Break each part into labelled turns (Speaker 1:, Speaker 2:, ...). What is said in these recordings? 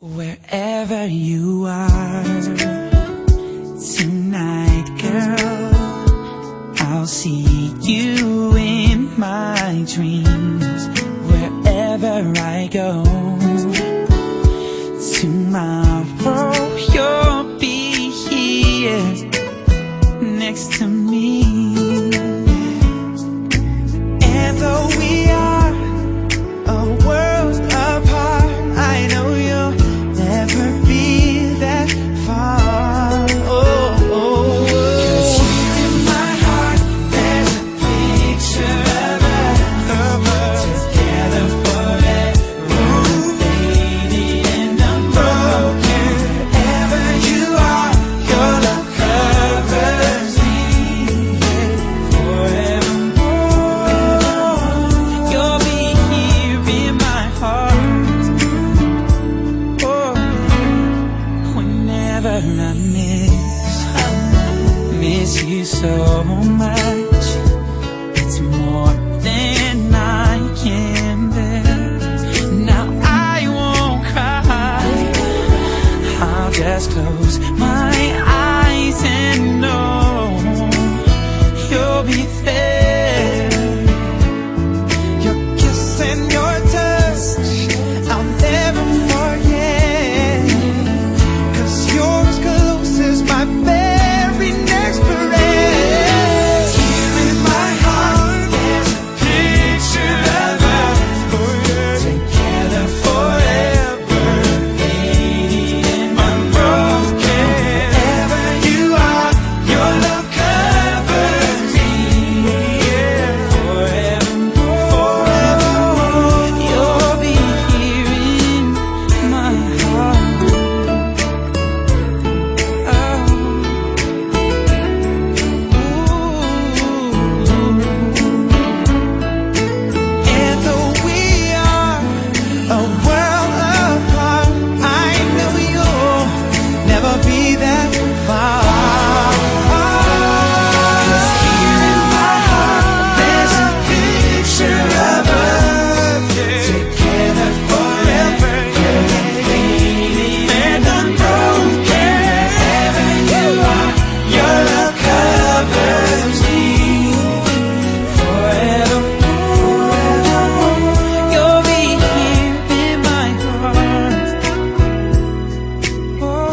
Speaker 1: Wherever you are tonight, girl, I'll see you in my dreams. Wherever I go, tomorrow you'll be here next to me. And though we are a world apart, I know you'll never be that far. Oh, oh. 'Cause here in my heart there's a picture of us together forever, faded and unbroken. Wherever you are, your love covers me forevermore. You'll be here in my heart. Oh, whenever I miss you so much, it's more than I can bear. Now I won't cry, I'll just close my eyes and know you'll be there. Your kiss and your touch, I'll never forget. 'Cause you're as close as my very next breath. Here in my heart there's a picture of us, together forever, faded and unbroken. Wherever you are, your love covers me, yeah, forevermore. You'll be here in my heart. And though we are a world apart, I know you'll never be that far. 'Cause here in my heart there's a picture of us, together forever, faded and unbroken. Wherever you are, your love covers me forevermore. You'll be here in my heart. Oh,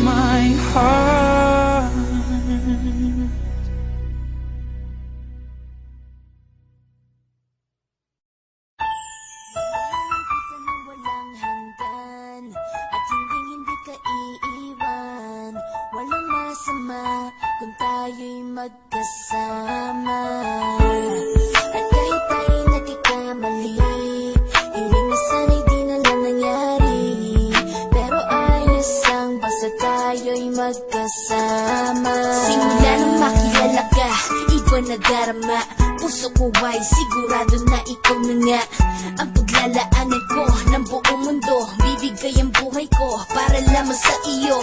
Speaker 1: my heart.
Speaker 2: Walang hanggan at hindi ka iiwan. Walang masama kung tayo'y magkasama. At kahit tayo'y nagkakamali, hiling na sana'y di na lang nangyari. Pero ayos ang basta tayo'y magkasama. Simula nang makilala ka, iba na darama. Puso ko ay sigurado na ikaw na nga ang paglalaanan ko ng buong mundo. Bibigay ang buhay ko para lamang sa iyo.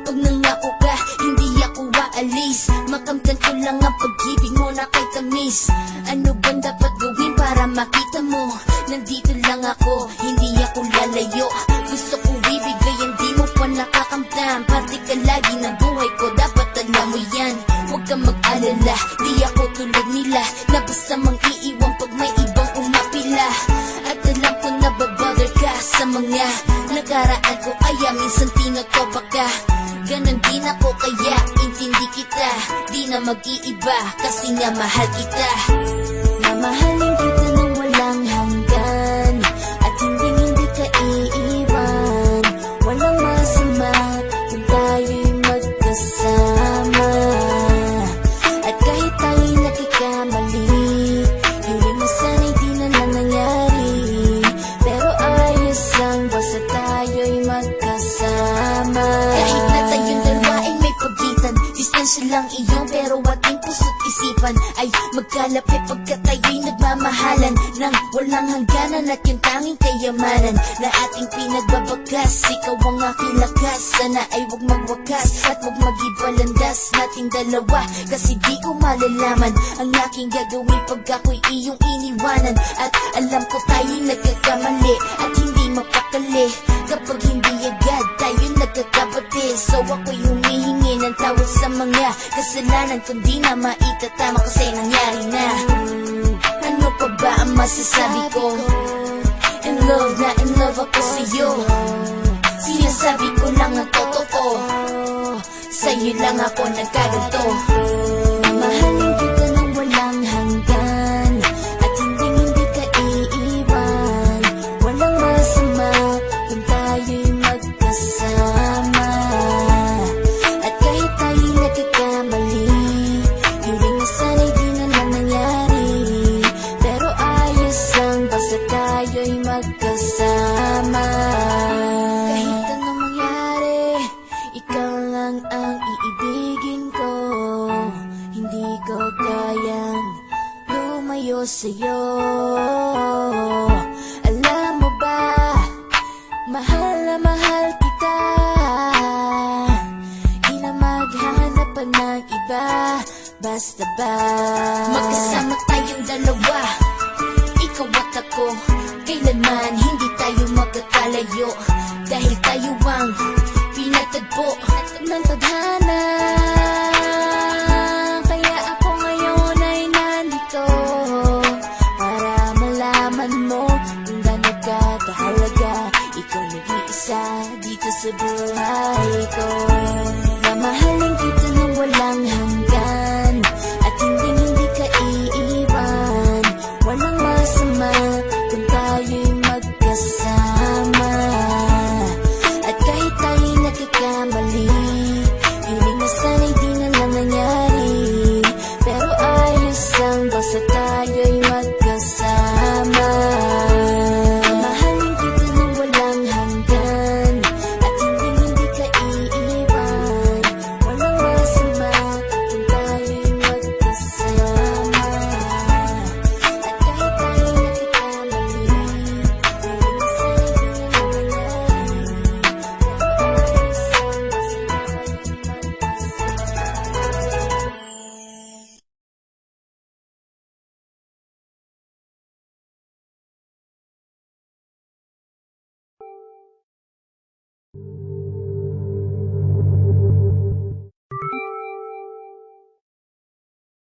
Speaker 2: Pag nangako ka, hindi ako aalis. Makamtan ko lang ang pag-ibig mo na kay tamis. Ano bang dapat gawin para makita mo? Nandito lang ako, hindi ako lalayo. Gusto ko ibigay ang di mo pa nakakamtan. Parte ka lagi ng buhay ko, dapat alam mo yan. Huwag kang mag-alala, di ako tulad nila na basta mang iiwan pag may ibang umapila. At alam ko na babother ka sa mga nakaraan ko, kaya minsan tinotopa ka. Ganon din ako, kaya intindi kita. Di na mag-iiba kasi nga mahal kita. Mamahalin kita ng walang hanggan at hindi ka iiwan. Walang masama kung tayo'y magkasama. At kahit tayo'y nagkakamali, hiling na sana'y di na lang nangyari. Pero ayos lang basta tayo'y magkasama. Kahit na tayong dalawa ay may pagitan, distansya lang iyon pero at aking puso't isipan ay magkalapit pagkat tayo'y nagmamahalan nang walang hangganan at yung tanging kayamanan na ating pinagbabagas. Ikaw ang aking lakas, sana ay huwag magwakas at huwag mag-ibalandas nating dalawa, kasi di ko malalaman ang aking gagawin pag ako'y iyong iniwanan. At alam ko tayo'y nagkakamali at hindi mapakali kapag hindi agad tayo'y nagkakabati. So ako'y humihingi ng tawad sa mga kasalanan kung di na maitatama kasi nangyari na. Ano pa ba ang masasabi ko? In love na in love ako sa'yo, sinasabi ko lang ang totoo, sa'yo lang ako nagkaganto. Mahalin kita nang walang hanggan at hindi ka iiwan. Walang masama kung tayo'y magkasama. At kahit tayo'y nagkakamali, hiling na sana'y di na lang nangyari. Pero ayos lang basta tayo'y magkasama. Kahit anong mangyari, ikaw lang ang iibigin ko. Hindi ko kayang lumayo sa'yo. Alam mo ba, mahal na mahal kita. Di na maghanap pa ng iba, basta ba magkasama tayong dalawa, ikaw at ako. Kailanman hindi tayo magkakalayo, dahil tayo ang pinatagpo ng tadhana.